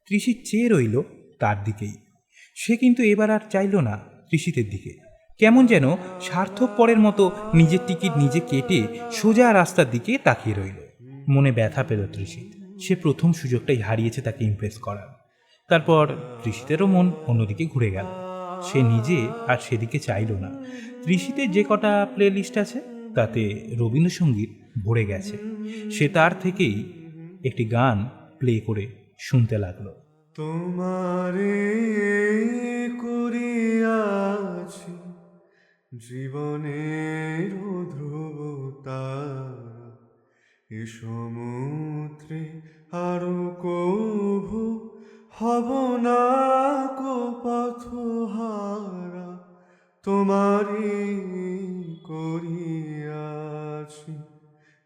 তৃষি চেয়ে রইল তার দিকেই। সে কিন্তু এবার আর চাইল না তৃষিতের দিকে। কেমন যেন স্বার্থপরের মতো নিজের টিকিট নিজে কেটে সোজা রাস্তার দিকে তাকিয়ে রইল। মনে ব্যথা পেল তৃষিত। সে প্রথম সুযোগটাই হারিয়েছে তাকে ইমপ্রেস করার। তারপর তৃষিতেরও মন অন্যদিকে ঘুরে গেল। সে নিজে আর সেদিকে চাইল না। তৃষিতের যে কটা প্লে লিস্ট আছে তাতে রবীন্দ্রসঙ্গীত ভরে গেছে। সে তার থেকেই একটি গান প্লে করে শুনতে লাগলো। তোমারে করিয়াছি জীবনের ধ্রুবতারা, এ সমুদ্রে আরো কভু হব না কো পথহারা। তোমারে করিয়াছি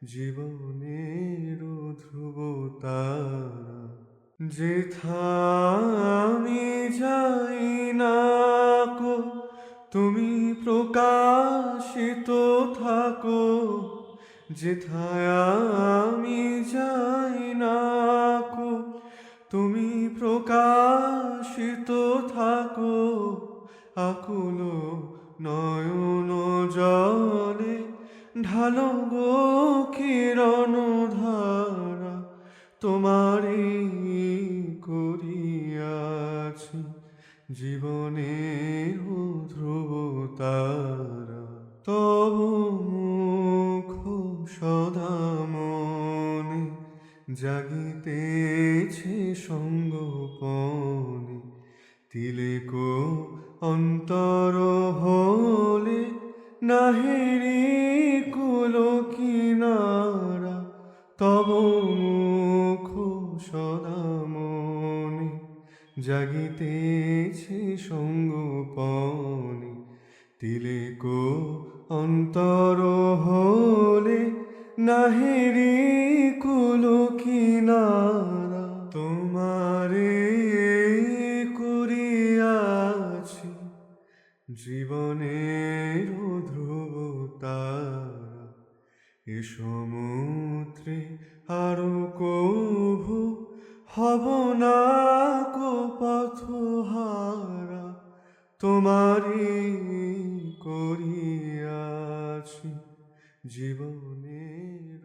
জীবনের ধ্রুবতারা, যেথা আমি যাই না কো তুমি প্রকাশিত থাকো। যেথায় আমি যাই না কো তুমি প্রকাশিত থাকো। আকুল নয়ন জলে ঢালো গো কিরণ ধারা, তোমারে করিয়াছি জীবনের ধ্রুবতারা। তব মুখ সদা মনে জাগিতেছে সঙ্গোপনে, তিলেক অন্তর হলে নাহেরি কুল কিনারা। তব মুখ সদা মনে জাগিতেছে সঙ্গোপনে, তিলেক অন্তর হলে নাহেরি কুল কিনারা। তোমারে করিয়াছি জীবনের ধ্রুবতারা, এ সমুদ্রে আরো কভু হব না কো পথহারা। তোমারে করিয়াছি জীবনের